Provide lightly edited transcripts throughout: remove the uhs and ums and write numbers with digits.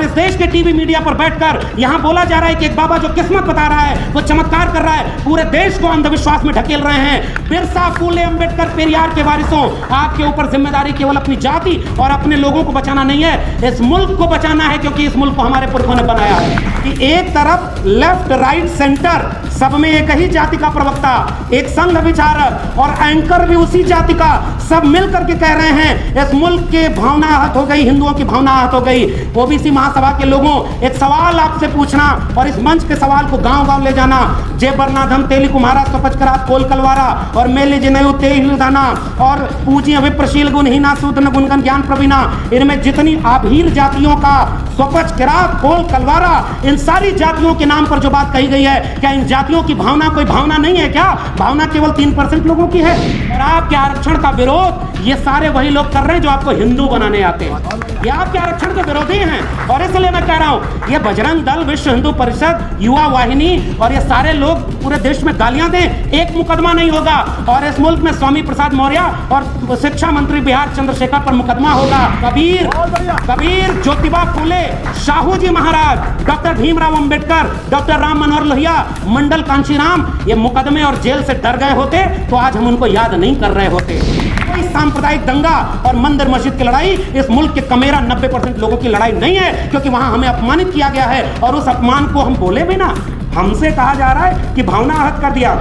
इस देश के टीवी मीडिया पर बैठकर यहां बोला जा रहा है कि एक बाबा जो किस्मत बता रहा है, वो चमत्कार कर रहा है, पूरे देश को अंधविश्वास में ढकेल रहे हैं। बिरसा, फूले, अंबेडकर, पेरियार के वारिसों, आपके ऊपर जिम्मेदारी केवल अपनी जाति और अपने लोगों को बचाना नहीं है, इस मुल्क को बचाना है, क्योंकि इस मुल्क को हमारे पुरखों ने बनाया है कि एक तरफ लेफ्ट, राइट, सेंटर, सब में एक ही जाति का प्रवक्ता, एक संघ विचारक और एंकर भी उसी जाति का, सब मिलकर के कह रहे हैं इस मुल्क के भावना आहत हो गई, हिंदुओं की भावना आहत हो गई। ओबीसी महासभा के लोगों, एक सवाल आपसे पूछना और इस मंच के सवाल को गांव-गांव ले जाना। जे बरनाधम तेली कुम्हारा स्वपचकरा कोल कलवारा और मेले जिनयु तेहिलदाना और पूजिया विप्रशील गुणहीना सूदन गुणगन ज्ञान प्रवीणा, इनमें जितनी आभीर जातियों का स्वपच किरात कोल कलवारा, इन सारी जातियों के नाम पर जो बात कही गई है, क्या इन जातियों की भावना कोई भावना नहीं है क्या? भावना केवल 3% लोगों की है। और आपके आरक्षण का विरोध ये सारे वही लोग कर रहे हैं जो आपको हिंदू बनाने आते हैं। ये आपके आरक्षण के विरोधी हैं और इसलिए मैं कह रहा हूं, ये बजरंग दल, विश्व हिंदू परिषद, युवा वाहिनी और ये सारे लोग पूरे देश में गालियां दें, एक मुकदमा नहीं होगा। और इस मुल्क में स्वामी प्रसाद मौर्य और शिक्षा मंत्री बिहार चंद्रशेखर पर मुकदमा होगा। कबीर, ज्योतिबा फूले, शाहू जी महाराज, डॉक्टर भीमराव अंबेडकर, डॉक्टर राम मनोहर लोहिया, मंडल कांशीराम, ये मुकदमे और जेल से डर गए होते तो आज हम उनको याद नहीं कर रहे होते। कोई सांप्रदायिक दंगा और मंदिर मस्जिद की लड़ाई इस मुल्क के कमेरा 90% लोगों की लड़ाई नहीं है, क्योंकि वहां हमें अपमानित किया गया है और उस अपमान को हम बोले भी ना। हमसे कहा जा रहा है कि भावना आहत कर दिया।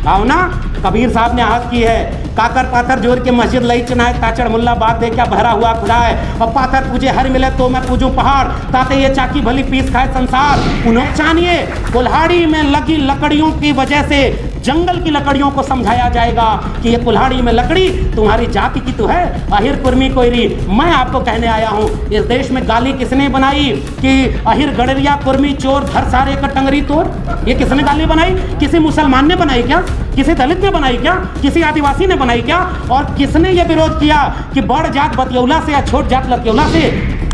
भावना कबीर साहब ने आहत की है। काकर पाथर जोर के मस्जिद लई चुनाए ताचड़ मुल्ला बात दे क्या भरा हुआ खुदा है। और पाथर पूजे हर मिले तो मैं पूजूं पहाड़, ताते ये चाकी भली पीस खाए संसार। उन्हें जानिए, कुल्हाड़ी में लगी लकड़ियों की वजह से जंगल की लकड़ियों को समझाया जाएगा कि ये कुल्हाड़ी में लकड़ी तुम्हारी जाति की तो है, अहिर कुर्मी कोयरी। मैं आपको कहने आया हूँ, इस देश में गाली किसने बनाई कि अहिर गडरिया कुर्मी चोर घर सारे का टंगरी तोड़? ये किसने गाली बनाई? किसी मुसलमान ने बनाई क्या? किसी दलित ने बनाई क्या? किसी आदिवासी ने बनाई क्या? और किसने ये विरोध किया कि बड़ जात बतियौला से या छोट जात लतियौला से?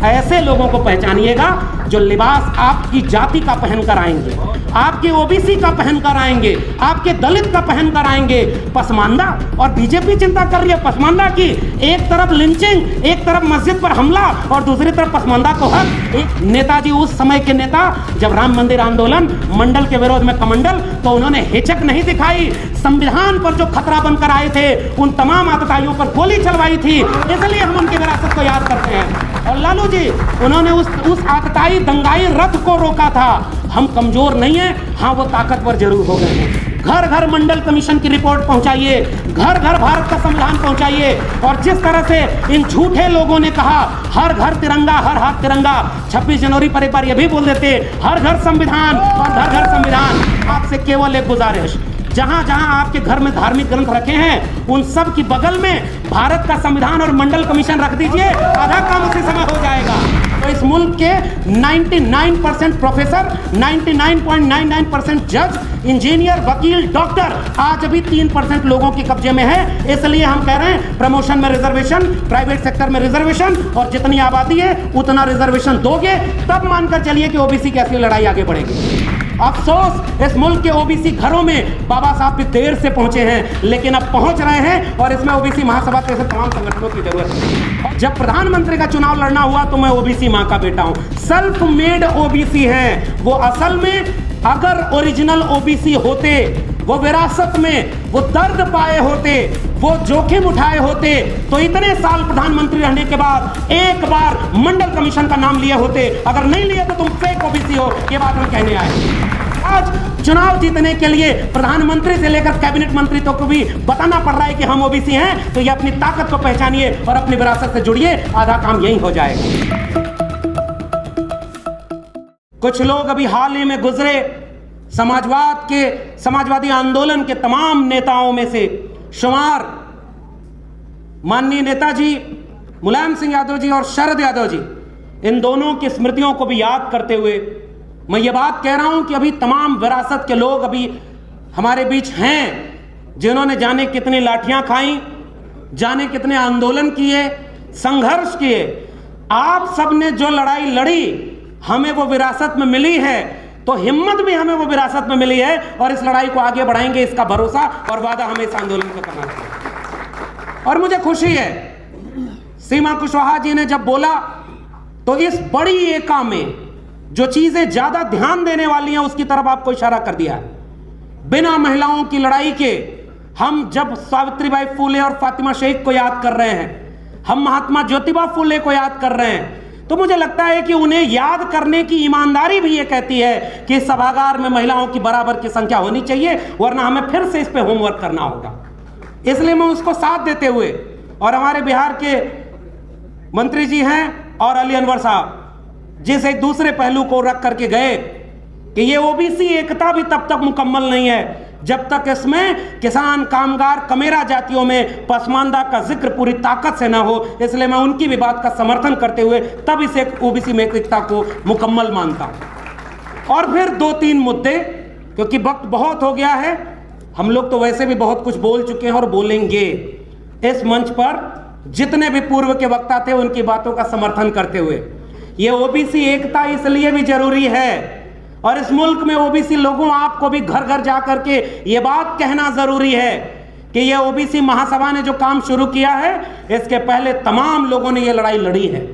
ऐसे लोगों को पहचानिएगा जो लिबास आपकी जाति का पहन कर आएंगे, आपके ओबीसी का पहन कर आएंगे, आपके दलित का पहन कर आएंगे। पसमानदा, और बीजेपी चिंता कर रही है पसमानदा की। एक तरफ लिंचिंग, एक तरफ मस्जिद पर हमला और दूसरी तरफ पसमानदा को हक। एक नेताजी, उस समय के नेता, जब राम मंदिर आंदोलन, मंडल के विरोध में कमंडल, तो उन्होंने हिचक नहीं दिखाई। संविधान पर जो खतरा बनकर आए थे उन तमाम आतताइयों पर गोली चलवाई थी, इसलिए हम उनकी विरासत को याद करते हैं। और लालू जी, उन्होंने उस आतताई दंगाई रथ को रोका था। हम कमजोर नहीं हैं, हाँ वो ताकतवर जरूर हो गए हैं। घर घर मंडल कमीशन की रिपोर्ट पहुंचाइए, घर घर भारत का संविधान पहुंचाइए। और जिस तरह से इन झूठे लोगों ने कहा हर घर तिरंगा, हर हाथ तिरंगा, 26 जनवरी पर एक बार यह भी बोल देते हर घर संविधान और घर घर संविधान। आपसे केवल एक गुजारिश, जहां जहां आपके घर में धार्मिक ग्रंथ रखे हैं उन सब की बगल में भारत का संविधान और मंडल कमीशन रख दीजिए, आधा काम उसी समय हो जाएगा। तो इस मुल्क के 99% प्रोफेसर, 99.99% जज, इंजीनियर, वकील, डॉक्टर आज भी 3% लोगों के कब्जे में है। इसलिए हम कह रहे हैं प्रमोशन में रिजर्वेशन, प्राइवेट सेक्टर में रिजर्वेशन, और जितनी आबादी है उतना रिजर्वेशन दोगे तब मानकर चलिए कि ओबीसी की असली लड़ाई आगे बढ़ेगी। अफसोस, इस मुल्क के ओबीसी घरों में बाबा साहब भी देर से पहुंचे हैं, लेकिन अब पहुंच रहे हैं और इसमें ओबीसी महासभा जैसे तमाम संगठनों की जरूरत है। जब प्रधानमंत्री का चुनाव लड़ना हुआ तो मैं ओबीसी मां का बेटा हूं, सेल्फ मेड ओबीसी हैं वो। असल में अगर ओरिजिनल ओबीसी होते, वो विरासत में वो दर्द पाए होते, वो जोखिम उठाए होते, तो इतने साल प्रधानमंत्री रहने के बाद एक बार मंडल कमीशन का नाम लिए होते। अगर नहीं लिए तो तुम फेक ओबीसी हो, ये बात हम कहने आए। आज चुनाव जीतने के लिए प्रधानमंत्री से लेकर कैबिनेट मंत्री तक को भी बताना पड़ रहा है कि हम ओबीसी हैं, तो ये अपनी ताकत को पहचानिए और अपनी विरासत से जुड़िए, आधा काम यही हो जाएगा। कुछ लोग अभी हाल ही में गुजरे समाजवादी आंदोलन के तमाम नेताओं में से शुमार माननीय नेताजी मुलायम सिंह यादव जी और शरद यादव जी, इन दोनों की स्मृतियों को भी याद करते हुए मैं ये बात कह रहा हूं कि अभी तमाम विरासत के लोग अभी हमारे बीच हैं, जिन्होंने जाने कितनी लाठियां खाई, जाने कितने आंदोलन किए, संघर्ष किए। आप सब ने जो लड़ाई लड़ी हमें वो विरासत में मिली है, तो हिम्मत भी हमें वो विरासत में मिली है और इस लड़ाई को आगे बढ़ाएंगे, इसका भरोसा और वादा हमें इस आंदोलन को करना चाहिए। और मुझे खुशी है, सीमा कुशवाहा जी ने जब बोला तो इस बड़ी एका में जो चीजें ज्यादा ध्यान देने वाली हैं उसकी तरफ आपको इशारा कर दिया है। बिना महिलाओं की लड़ाई के हम जब सावित्रीबाई फुले और फातिमा शेख को याद कर रहे हैं, हम महात्मा ज्योतिबा फुले को याद कर रहे हैं, तो मुझे लगता है कि उन्हें याद करने की ईमानदारी भी ये कहती है कि सभागार में महिलाओं की बराबर की संख्या होनी चाहिए, वरना हमें फिर से इस पे होमवर्क करना होगा। इसलिए मैं उसको साथ देते हुए, और हमारे बिहार के मंत्री जी हैं और अली अनवर साहब जिस एक दूसरे पहलू को रख करके गए कि ये ओबीसी एकता भी तब तक मुकम्मल नहीं है जब तक इसमें किसान, कामगार, कमेरा जातियों में पसमानदा का जिक्र पूरी ताकत से ना हो। इसलिए मैं उनकी भी बात का समर्थन करते हुए तब इस ओबीसी में एकता को मुकम्मल मानता हूं। और फिर 2-3 मुद्दे, क्योंकि वक्त बहुत हो गया है, हम लोग तो वैसे भी बहुत कुछ बोल चुके हैं और बोलेंगे। इस मंच पर जितने भी पूर्व के वक्ता थे उनकी बातों का समर्थन करते हुए, ये ओबीसी एकता इसलिए भी जरूरी है और इस मुल्क में ओबीसी लोगों, आपको भी घर घर जाकर के ये बात कहना जरूरी है कि ये ओबीसी महासभा ने जो काम शुरू किया है, इसके पहले तमाम लोगों ने ये लड़ाई लड़ी है।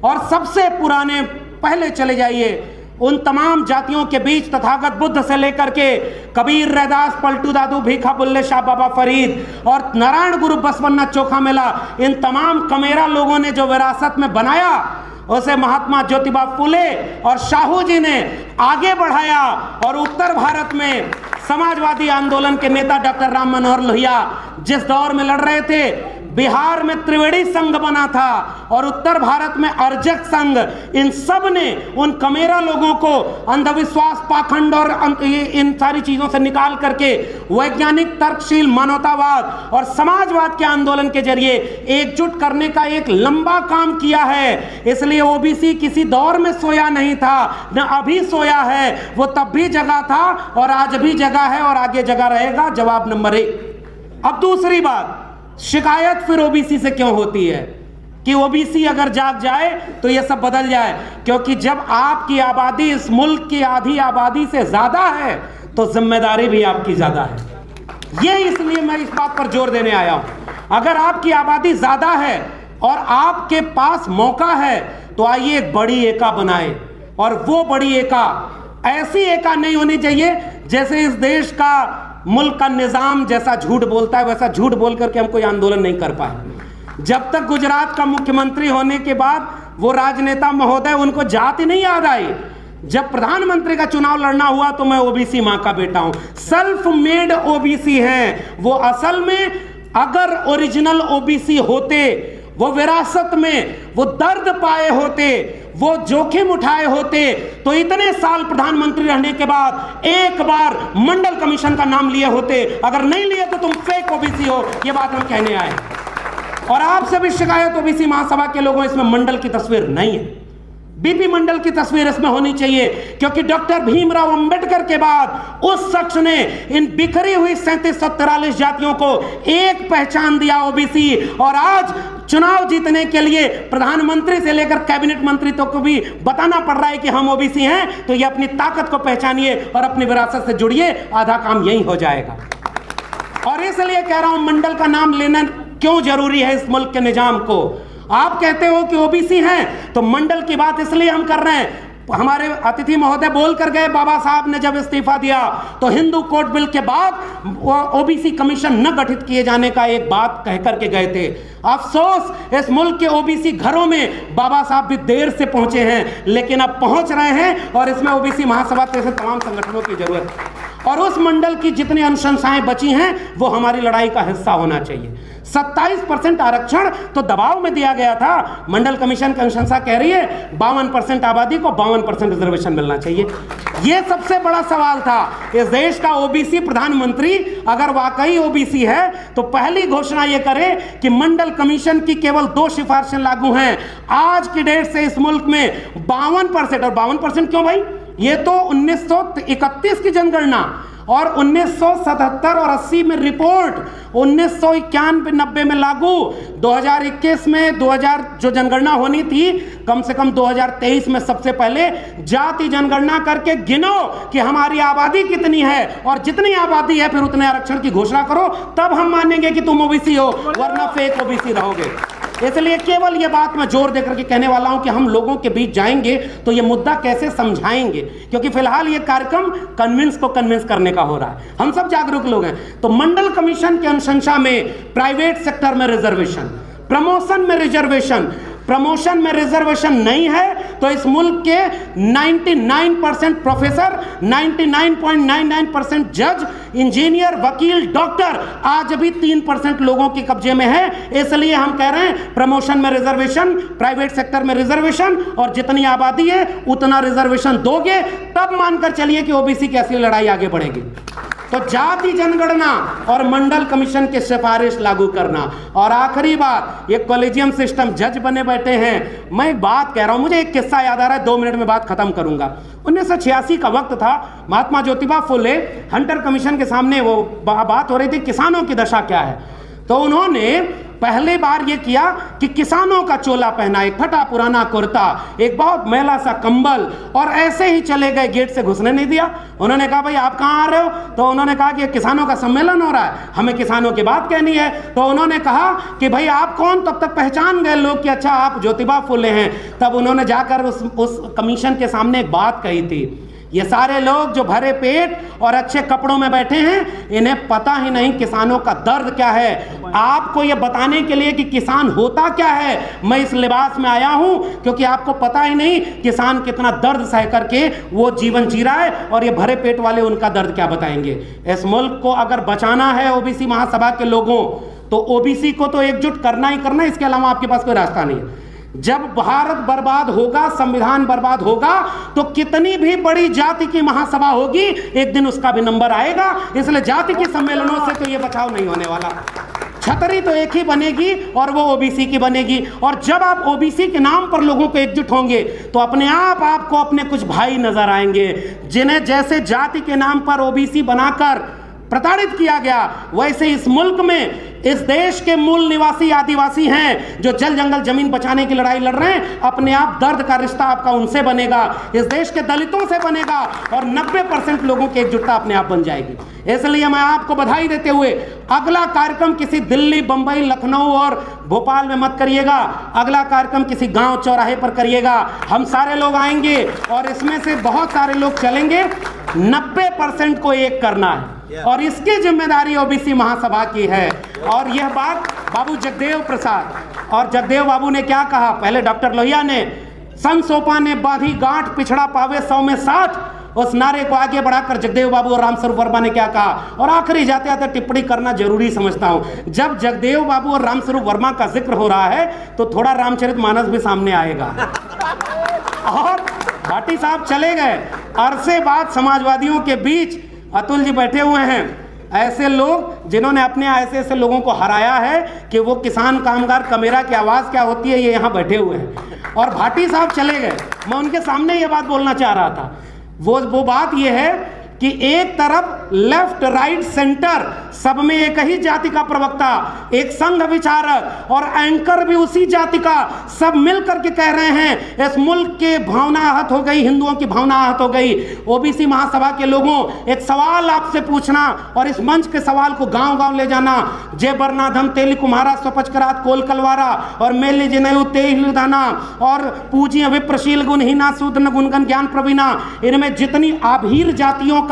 और सबसे पुराने, पहले चले जाइए उन तमाम जातियों के बीच, तथागत बुद्ध से लेकर के कबीर, रैदास, पलटू दादू, भीखा बुल्ले शाह, बाबा फरीद और नारायण गुरु बसवन्ना चोखा मेला, इन तमाम कमेरा लोगों ने जो विरासत में बनाया उसे महात्मा ज्योतिबा फुले और शाहू जी ने आगे बढ़ाया। और उत्तर भारत में समाजवादी आंदोलन के नेता डॉक्टर राम मनोहर लोहिया जिस दौर में लड़ रहे थे, बिहार में त्रिवेणी संघ बना था और उत्तर भारत में अर्जक संघ, इन सब ने उन कमेरा लोगों को अंधविश्वास, पाखंड और इन सारी चीजों से निकाल करके वैज्ञानिक, तर्कशील, मानवतावाद और समाजवाद के आंदोलन के जरिए एकजुट करने का एक लंबा काम किया है। इसलिए ओबीसी किसी दौर में सोया नहीं था, न अभी सोया है, वो तब भी जगा था और आज भी जगा है और आगे जगा रहेगा। जवाब नंबर 1। अब दूसरी बात, शिकायत फिर ओबीसी से क्यों होती है कि ओबीसी अगर जाग जाए तो ये सब बदल जाए? क्योंकि जब आपकी आबादी इस मुल्क की आधी आबादी से ज्यादा है तो जिम्मेदारी भी आपकी ज्यादा है। ये इसलिए मैं इस बात पर जोर देने आया हूं। अगर आपकी आबादी ज्यादा है और आपके पास मौका है तो आइए एक बड़ी एका बनाए। और वो बड़ी एका ऐसी एका नहीं होनी चाहिए जैसे इस देश का, मुल्क का निजाम जैसा झूठ बोलता है वैसा झूठ बोल करके हम कोई आंदोलन नहीं कर पाए। जब तक गुजरात का मुख्यमंत्री होने के बाद वो राजनेता महोदय, उनको जाति नहीं याद आई। जब प्रधानमंत्री का चुनाव लड़ना हुआ तो मैं ओबीसी मां का बेटा हूं, सेल्फ मेड ओबीसी हैं वो। असल में अगर ओरिजिनल ओबीसी होते, वो विरासत में वो दर्द पाए होते, वो जोखिम उठाए होते, तो इतने साल प्रधानमंत्री रहने के बाद एक बार मंडल कमीशन का नाम लिए होते। अगर नहीं लिए तो तुम फेक ओबीसी हो, ये बात हम कहने आए। और आपसे भी शिकायत ओबीसी महासभा के लोगों, इसमें मंडल की तस्वीर नहीं है, बीपी मंडल की तस्वीर इसमें होनी चाहिए। क्योंकि डॉक्टर भीमराव अंबेडकर के बाद उस शख्स ने इन बिखरी हुई 3743 जातियों को एक पहचान दिया, ओबीसी। और आज चुनाव जीतने के लिए प्रधानमंत्री से लेकर कैबिनेट मंत्री तक को भी बताना पड़ रहा है कि हम ओबीसी हैं, तो ये अपनी ताकत को पहचानिए और अपनी विरासत से जुड़िए, आधा काम यही हो जाएगा। और इसलिए कह रहा हूं मंडल का नाम लेना क्यों जरूरी है इस मुल्क के निजाम को। आप कहते हो कि ओबीसी हैं तो मंडल की बात इसलिए हम कर रहे हैं। हमारे अतिथि महोदय बोल कर गए, बाबा साहब ने जब इस्तीफा दिया तो हिंदू कोड बिल के बाद ओबीसी कमीशन न गठित किए जाने का एक बात कह करके गए थे। अफसोस इस मुल्क के ओबीसी घरों में बाबा साहब भी देर से पहुंचे हैं, लेकिन अब पहुंच रहे हैं और इसमें ओबीसी महासभा जैसे तमाम संगठनों की जरूरत है। और उस मंडल की जितनी अनुशंसाएं बची हैं वो हमारी लड़ाई का हिस्सा होना चाहिए। 27% आरक्षण तो दबाव में दिया गया था, मंडल कमीशन की अनुशंसा कह रही है 52% आबादी को 52% रिजर्वेशन मिलना चाहिए। यह सबसे बड़ा सवाल था। इस देश का ओबीसी प्रधानमंत्री अगर वाकई ओबीसी है तो पहली घोषणा यह करे कि मंडल कमीशन की केवल 2 सिफारिशें लागू हैं। आज की डेट से इस मुल्क में 52%, और 52% क्यों भाई, ये तो 1931 की जनगणना और 1977 और 80 में रिपोर्ट, 1991-90 में लागू, 2021 में 2000 जो जनगणना होनी थी, कम से कम 2023 में सबसे पहले जाति जनगणना करके गिनो कि हमारी आबादी कितनी है, और जितनी आबादी है फिर उतने आरक्षण की घोषणा करो, तब हम मानेंगे कि तुम ओबीसी हो, वरना फेक ओबीसी रहोगे। इसलिए केवल ये बात मैं जोर देकर के कहने वाला हूं कि हम लोगों के बीच जाएंगे तो ये मुद्दा कैसे समझाएंगे, क्योंकि फिलहाल ये कार्यक्रम कन्विंस करने का हो रहा है। हम सब जागरूक लोग हैं। तो मंडल कमीशन की अनुशंसा में प्राइवेट सेक्टर में रिजर्वेशन, प्रमोशन में रिजर्वेशन नहीं है तो इस मुल्क के 99% प्रोफेसर, 99.99% जज, इंजीनियर, वकील, डॉक्टर आज भी 3% लोगों के कब्जे में है। इसलिए हम कह रहे हैं प्रमोशन में रिजर्वेशन, प्राइवेट सेक्टर में रिजर्वेशन, और जितनी आबादी है उतना रिजर्वेशन दोगे तब मानकर चलिए कि ओबीसी की असली लड़ाई आगे बढ़ेगी। तो जाति जनगणना और मंडल कमीशन की सिफारिश लागू करना। और आखिरी बात, ये कॉलेजियम सिस्टम, जज बने बैठे हैं। मैं एक बात कह रहा हूं, मुझे एक किस्सा याद आ रहा है, 2 मिनट में बात खत्म करूंगा। 1986 का वक्त था, महात्मा ज्योतिबा फुले हंटर कमीशन के सामने वो बात हो रही थी किसानों की दशा क्या है। तो उन्होंने पहली बार ये किया कि किसानों का चोला पहना, एक फटा पुराना कुर्ता, एक बहुत मैला सा कंबल, और ऐसे ही चले गए, गेट से घुसने नहीं दिया। उन्होंने कहा भाई आप कहाँ आ रहे हो? तो उन्होंने कहा कि किसानों का सम्मेलन हो रहा है, हमें किसानों की बात कहनी है। तो उन्होंने कहा कि भाई आप कौन? तब तक पहचान गए लोग कि अच्छा आप ज्योतिबा फुले हैं। तब उन्होंने जाकर उस कमीशन के सामने एक बात कही थी, ये सारे लोग जो भरे पेट और अच्छे कपड़ों में बैठे हैं, इन्हें पता ही नहीं किसानों का दर्द क्या है। आपको ये बताने के लिए कि किसान होता क्या है मैं इस लिबास में आया हूं, क्योंकि आपको पता ही नहीं किसान कितना दर्द सह करके वो जीवन जी रहा है, और ये भरे पेट वाले उनका दर्द क्या बताएंगे। इस मुल्क को अगर बचाना है ओबीसी महासभा के लोगों, तो ओबीसी को तो एकजुट करना ही करना, इसके अलावा आपके पास कोई रास्ता नहीं है। जब भारत बर्बाद होगा, संविधान बर्बाद होगा, तो कितनी भी बड़ी जाति की महासभा होगी, एक दिन उसका भी नंबर आएगा। इसलिए जाति के सम्मेलनों से तो ये बचाव नहीं होने वाला। छतरी तो एक ही बनेगी और वो ओबीसी की बनेगी। और जब आप ओबीसी के नाम पर लोगों को एकजुट होंगे तो अपने आप आपको अपने कुछ भाई नजर आएंगे, जिन्हें जैसे जाति के नाम पर ओबीसी बनाकर प्रताड़ित किया गया, वैसे इस मुल्क में इस देश के मूल निवासी आदिवासी हैं जो जल जंगल जमीन बचाने की लड़ाई लड़ रहे हैं। अपने आप दर्द का रिश्ता आपका उनसे बनेगा, इस देश के दलितों से बनेगा, और 90% लोगों की एकजुटता अपने आप बन जाएगी। इसलिए मैं आपको बधाई देते हुए, अगला कार्यक्रम किसी दिल्ली, बंबई, लखनऊ और भोपाल में मत करिएगा, अगला कार्यक्रम किसी गांव चौराहे पर करिएगा। हम सारे लोग आएंगे और इसमें से बहुत सारे लोग चलेंगे। 90% को एक करना है, और इसकी जिम्मेदारी ओबीसी महासभा की है। और यह बात बाबू जगदेव प्रसाद, और जगदेव बाबू ने क्या कहा, पहले डॉक्टर लोहिया ने, संत सोपा ने बाधी गांठ पिछड़ा पावे 100 में 60, उस नारे को आगे बढ़ाकर जगदेव बाबू और रामस्वरूप वर्मा ने क्या कहा। और आखिरी जाते जाते टिप्पणी करना जरूरी समझता हूं, जब जगदेव बाबू और रामस्वरूप वर्मा का जिक्र हो रहा है तो थोड़ा रामचरितमानस भी सामने आएगा। और भाटी साहब चले गए, अरसे बाद समाजवादियों के बीच अतुल जी बैठे हुए हैं, ऐसे लोग जिन्होंने अपने ऐसे लोगों को हराया है कि वो किसान कामगार कमेरा की आवाज़ क्या होती है, ये यहाँ बैठे हुए हैं। और भाटी साहब चले गए, मैं उनके सामने ये बात बोलना चाह रहा था। वो बात ये है कि एक तरफ लेफ्ट, राइट, सेंटर, सब में एक ही जाति का प्रवक्ता, एक संघ विचारक और एंकर भी उसी जाति का, सब मिलकर के कह रहे हैं इस मुल्क के भावना आहत हो गई, हिंदुओं की भावना आहत हो गई। ओबीसी महासभा के लोगों, एक सवाल आपसे पूछना और इस मंच के सवाल को गांव-गांव ले जाना। जय बरनाधम तेली कुम्हारा स्वपचकरात कोल कलवारा और मेली जिनयु तेहिलुदाना और पूजिय विप्रशील गुणहीना सूदन गुणगन ज्ञान प्रवीणा, इनमें जितनी आभीर जातियों का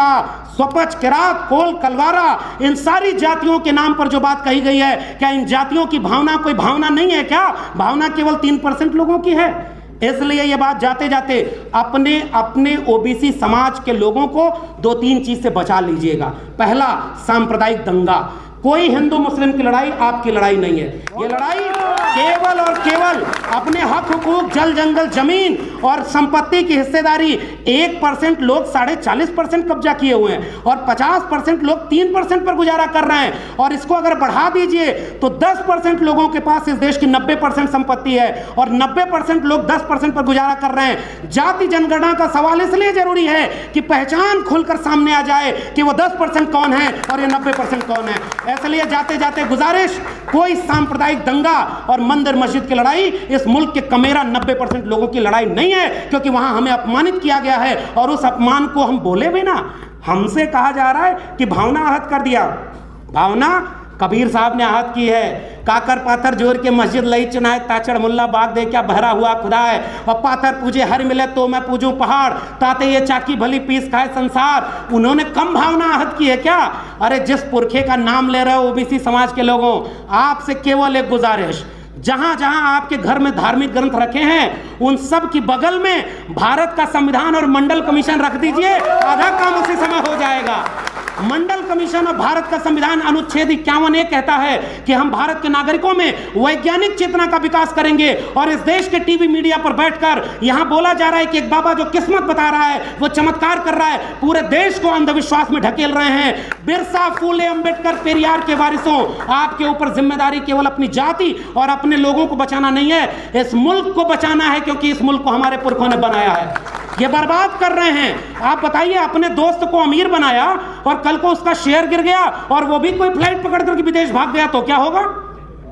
स्वपच, किरात, कोल, कलवारा, इन सारी जातियों के नाम पर जो बात कही गई है, क्या इन जातियों की भावना कोई भावना नहीं है क्या? भावना केवल 3% लोगों की है। इसलिए ये बात जाते जाते अपने ओबीसी समाज के लोगों को 2-3 चीज से बचा लीजिएगा। पहला, सांप्रदायिक दंगा। कोई हिंदू मुस्लिम की लड़ाई आपकी लड़ाई नहीं है। ये लड़ाई केवल और केवल अपने हक हुकूक, जल जंगल जमीन और संपत्ति की हिस्सेदारी। 1% लोग 40.5% कब्जा किए हुए हैं और 50% लोग 3% पर गुजारा कर रहे हैं। और इसको अगर बढ़ा दीजिए तो 10% लोगों के पास इस देश की 90% संपत्ति है और 90% लोग 10% पर गुजारा कर रहे हैं। जाति जनगणना का सवाल इसलिए जरूरी है कि पहचान खुलकर सामने आ जाए कि वो 10% कौन है और ये 90% कौन है। इसलिए जाते जाते गुजारिश, कोई सांप्रदायिक दंगा और मंदिर मस्जिद की लड़ाई इस मुल्क के कमेरा 90% लोगों की लड़ाई नहीं है, क्योंकि वहां हमें अपमानित किया गया है और उस अपमान को हम बोले भी ना। हमसे कहा जा रहा है कि भावना आहत कर दिया। भावना कबीर साहब ने आहत की है, काकर पाथर जोर के मस्जिद लई चुनाए, ताचड़ मुल्ला बाग दे क्या बहरा हुआ खुदा है। और पाथर पूजे हर मिले तो मैं पूजूं पहाड़, ताते ये चाकी भली पीस खाए संसार। उन्होंने कम भावना आहत की है क्या? अरे जिस पुरखे का नाम ले रहे हो ओबीसी समाज के लोगों, आपसे केवल एक गुजारिश, जहां जहां आपके घर में धार्मिक ग्रंथ रखे हैं उन सब की बगल में भारत का संविधान और मंडल कमीशन रख दीजिए, आधा काम उसी समय हो जाएगा। मंडल कमीशन और भारत का संविधान अनुच्छेद 51 कहता है कि हम भारत के नागरिकों में वैज्ञानिक चेतना का विकास करेंगे। और इस देश के टीवी मीडिया पर बैठकर यहां बोला जा रहा है कि एक बाबा जो किस्मत बता रहा है, वो चमत्कार कर रहा है, पूरे देश को अंधविश्वास में ढकेल रहे हैं। बिरसा, फूले, अंबेडकर, पेरियार के वारिसों, आपके ऊपर जिम्मेदारी केवल अपनी जाति और अपने लोगों को बचाना नहीं है, इस मुल्क को बचाना है, क्योंकि इस मुल्क को हमारे पुरखों ने बनाया है। ये बर्बाद कर रहे हैं। आप बताइए, अपने दोस्त को अमीर बनाया और कल को उसका शेयर गिर गया और वो भी कोई फ्लाइट पकड़ कर विदेश भाग गया तो क्या होगा?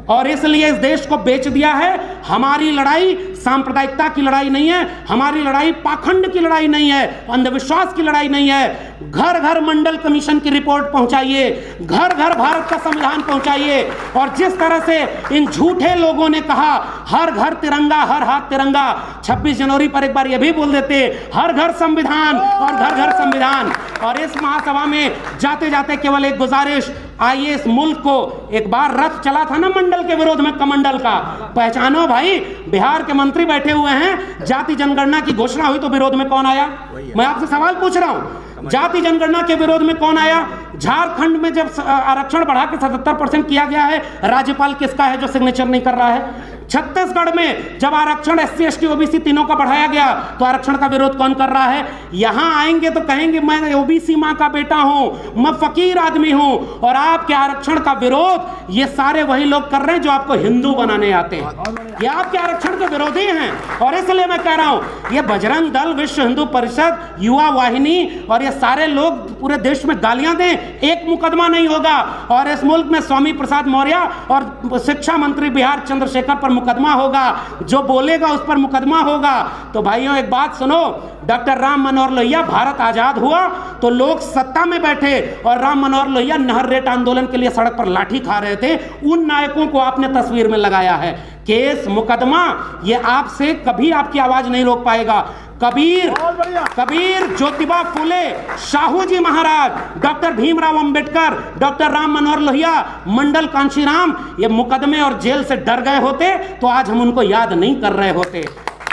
और इसलिए इस देश को बेच दिया है। हमारी लड़ाई सांप्रदायिकता की लड़ाई नहीं है, हमारी लड़ाई पाखंड की लड़ाई नहीं है, अंधविश्वास की लड़ाई नहीं है। घर घर मंडल कमीशन की रिपोर्ट पहुंचाइए, घर घर भारत का संविधान पहुंचाइए। और जिस तरह से इन झूठे लोगों ने कहा हर घर तिरंगा, हर हाथ तिरंगा, 26 जनवरी पर एक बार यह भी बोल देते हर घर संविधान और घर घर संविधान। और इस महासभा में जाते जाते केवल एक गुजारिश, आइए इस मुल्क को, एक बार रथ चला था ना मंडल के विरोध में, कमंडल का, पहचानो भाई। बिहार के मंत्री बैठे हुए हैं, जाति जनगणना की घोषणा हुई तो विरोध में कौन आया? मैं आपसे सवाल पूछ रहा हूं, जाति जनगणना के विरोध में कौन आया? झारखंड में जब आरक्षण बढ़ा के 77% किया गया है, राज्यपाल किसका है जो सिग्नेचर नहीं कर रहा है? छत्तीसगढ़ में जब आरक्षण SC ST OBC तीनों का बढ़ाया गया तो आरक्षण का विरोध कौन कर रहा है? यहां आएंगे तो कहेंगे मैं OBC मां का बेटा हूं, मैं फकीर आदमी हूं। और आपके आरक्षण का विरोध ये सारे वही लोग कर रहे हैं जो आपको हिंदू बनाने आते हैं, ये आपके आरक्षण के विरोधी हैं। और इसलिए मैं कह रहा हूं, ये बजरंग दल, विश्व हिंदू परिषद, युवा वाहिनी और ये सारे लोग पूरे देश में गालियां दें, एक मुकदमा नहीं होगा। और इस मुल्क में स्वामी प्रसाद मौर्य और शिक्षा मंत्री बिहार चंद्रशेखर पर मुकदमा होगा, जो बोलेगा उस पर मुकदमा होगा। तो भाइयों एक बात सुनो, डॉक्टर राम मनोहर लोहिया, भारत आजाद हुआ तो लोग सत्ता में बैठे और राम मनोहर लोहिया नहर रेट आंदोलन के लिए सड़क पर लाठी खा रहे थे, उन नायकों को आपने तस्वीर में लगाया है। केस मुकदमा ये आपसे कभी आपकी आवाज नहीं रोक पाएगा। कबीर, ज्योतिबा फुले, साहू जी महाराज, डॉक्टर भीमराव अंबेडकर, डॉक्टर राम मनोहर लोहिया, मंडल कांशीराम, ये मुकदमे और जेल से डर गए होते तो आज हम उनको याद नहीं कर रहे होते।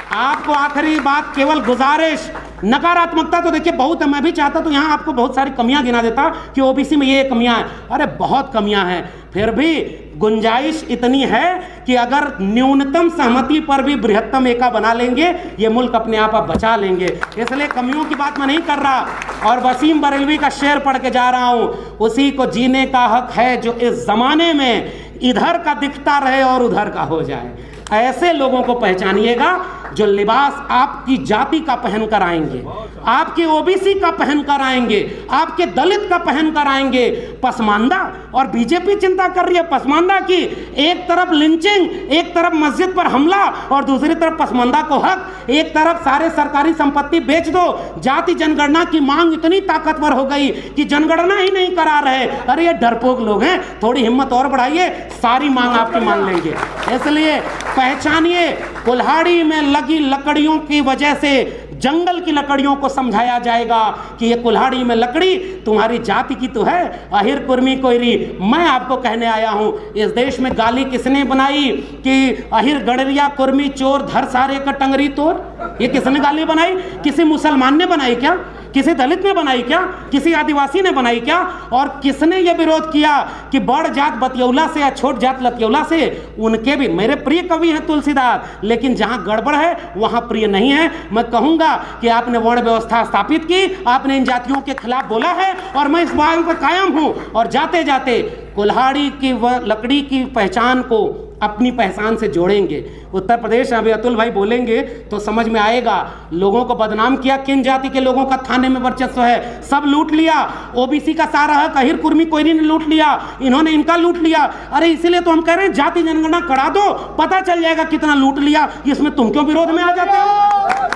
आपको आखिरी बात, केवल गुजारिश, नकारात्मकता तो देखिए बहुत है, मैं भी चाहता तो यहाँ आपको बहुत सारी कमियां गिना देता कि ओबीसी में ये कमियां हैं, अरे बहुत कमियां हैं, फिर भी गुंजाइश इतनी है कि अगर न्यूनतम सहमति पर भी बृहत्तम एका बना लेंगे ये मुल्क अपने आप बचा लेंगे। इसलिए कमियों की बात मैं नहीं कर रहा। और वसीम बरेलवी का शेर पढ़ के जा रहा हूँ, उसी को जीने का हक है जो इस जमाने में इधर का दिखता रहे और उधर का हो जाए। ऐसे लोगों को पहचानिएगा जो लिबास आपकी जाति का पहन कर आएंगे, आपके ओबीसी का पहन कर आएंगे, आपके दलित का पहन कर आएंगे। पसमानदा, और बीजेपी चिंता कर रही है पसमानदा की, एक तरफ लिंचिंग, एक तरफ मस्जिद पर हमला और दूसरी तरफ पसमानदा को हक। एक तरफ सारे सरकारी संपत्ति बेच दो, जाति जनगणना की मांग इतनी ताकतवर हो गई कि जनगणना ही नहीं करा रहे। अरे ये डरपोक लोग हैं, थोड़ी हिम्मत और बढ़ाइए, सारी मांग आपकी मान लेंगे। इसलिए पहचानिए, कुल्हाड़ी में लगी लकड़ियों की वजह से जंगल की लकड़ियों को समझाया जाएगा कि ये कुल्हाड़ी में लकड़ी तुम्हारी जाति की तो है, अहिर कुर्मी कोयरी। मैं आपको कहने आया हूं, इस देश में गाली किसने बनाई कि अहिर गड़रिया कुर्मी चोर धर सारे का टंगरी तोर? ये किसने गाली बनाई? किसी मुसलमान ने बनाई क्या? किसी दलित ने बनाई क्या? किसी आदिवासी ने बनाई क्या? और किसने ये विरोध किया कि बड़ जात बतियौला से या छोट जात लतियौला से? उनके भी मेरे प्रिय कवि हैं तुलसीदास, लेकिन जहां गड़बड़ है वहां प्रिय नहीं है। मैं कहूंगा कि आपने वर्ण व्यवस्था स्थापित की, आपने इन जातियों के खिलाफ बोला है और मैं इस बात पर कायम हूं। और जाते जाते कुल्हाड़ी की व लकड़ी की पहचान को अपनी पहचान से जोड़ेंगे। उत्तर प्रदेश अभी अतुल भाई बोलेंगे तो समझ में आएगा। लोगों को बदनाम किया, किन जाति के लोगों का थाने में वर्चस्व है, सब लूट लिया। ओबीसी का सारा हक अहिर कुर्मी कोयरी ने लूट लिया, इन्होंने इनका लूट लिया। अरे इसीलिए तो हम कह रहे हैं जाति जनगणना करा दो, पता चल जाएगा कितना लूट लिया। इसमें तुम क्यों विरोध में आ जाते हो?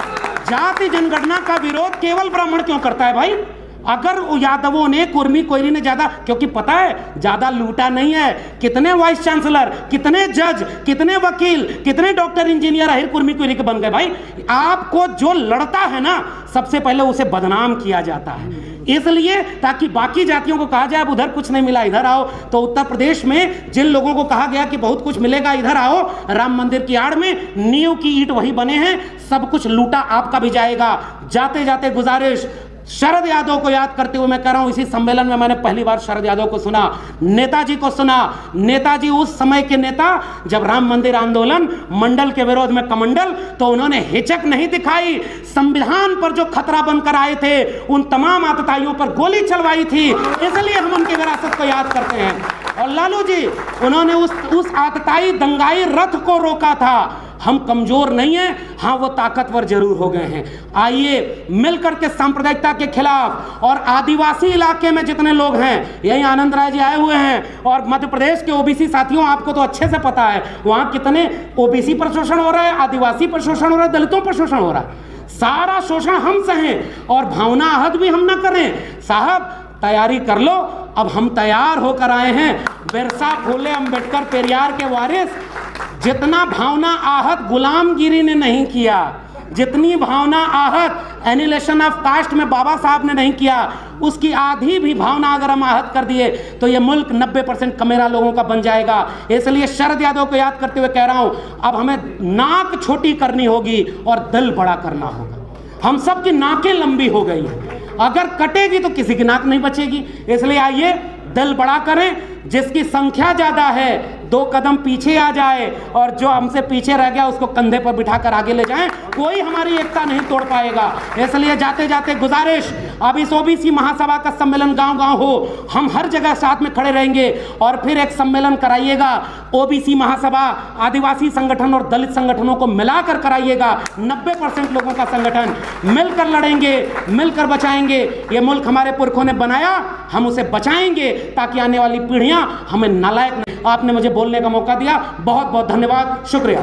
जाति जनगणना का विरोध केवल ब्राह्मण क्यों करता है भाई? अगर यादवों ने, कुर्मी कोयरी ने ज्यादा, क्योंकि पता है ज्यादा लूटा नहीं है। कितने वाइस चांसलर, कितने जज, कितने वकील, कितने डॉक्टर, इंजीनियर आहिर कुर्मी कोयरी के बन गए। भाई आपको जो लड़ता है ना, सबसे पहले उसे बदनाम किया जाता है, इसलिए ताकि बाकी जातियों को कहा जाए अब उधर कुछ नहीं मिला इधर आओ। तो उत्तर प्रदेश में जिन लोगों को कहा गया कि बहुत कुछ मिलेगा इधर आओ, राम मंदिर की आड़ में नींव की ईंट वही बने हैं, सब कुछ लूटा आपका भी जाएगा। जाते जाते गुजारिश, शरद यादव को याद करते हुए मैं कह रहा हूं, इसी सम्मेलन में मैंने पहली बार शरद यादव को सुना, नेताजी को सुना। नेताजी उस समय के नेता, जब राम मंदिर आंदोलन, मंडल के विरोध में कमंडल, तो उन्होंने हिचक नहीं दिखाई। संविधान पर जो खतरा बनकर आए थे, उन तमाम आतताइयों पर गोली चलवाई थी, इसलिए हम उनकी विरासत को याद करते हैं। और लालू जी, उन्होंने उस आतताई दंगाई रथ को रोका था। हम कमजोर नहीं हैं, हाँ वो ताकतवर जरूर हो गए हैं। आइए मिलकर के सांप्रदायिकता के खिलाफ, और आदिवासी इलाके में जितने लोग हैं, यही आनंद राय जी आए हुए हैं, और मध्य प्रदेश के ओबीसी साथियों, आपको तो अच्छे से पता है वहाँ कितने ओबीसी पर शोषण हो रहा है, आदिवासी पर शोषण हो रहा है, दलितों पर शोषण हो रहा है। सारा शोषण हम सहें और भावना आहत भी हम ना करें। साहब तैयारी कर लो, अब हम तैयार होकर आए हैं। बिरसा, फूले, अंबेडकर, पेरियार के वारिस, जितना भावना आहत गुलामगिरी ने नहीं किया, जितनी भावना आहत एनिलेशन ऑफ कास्ट में बाबा साहब ने नहीं किया, उसकी आधी भी भावना अगर हम आहत कर दिए तो ये मुल्क 90% कमेरा लोगों का बन जाएगा। इसलिए शरद यादव को याद करते हुए कह रहा हूं, अब हमें नाक छोटी करनी होगी और दिल बड़ा करना होगा। हम सब की नाकें लंबी हो गई हैं, अगर कटेगी तो किसी की नाक नहीं बचेगी। इसलिए आइए दिल बड़ा करें, जिसकी संख्या ज्यादा है 2 कदम पीछे आ जाए, और जो हमसे पीछे रह गया उसको कंधे पर बिठाकर आगे ले जाएं। कोई हमारी एकता नहीं तोड़ पाएगा। इसलिए जाते जाते गुजारिश, अब इस ओबीसी महासभा का सम्मेलन गांव-गांव हो, हम हर जगह साथ में खड़े रहेंगे, और फिर एक सम्मेलन कराइएगा। ओबीसी महासभा आदिवासी संगठन और दलित संगठनों को मिलाकर कराइएगा। 90% लोगों का संगठन, मिलकर लड़ेंगे, मिलकर बचाएंगे। ये मुल्क हमारे पुरखों ने बनाया, हम उसे बचाएंगे ताकि आने वाली पीढ़ियां हमें नालायक नहीं। आपने मुझे बोलने का मौका दिया, बहुत बहुत धन्यवाद, शुक्रिया।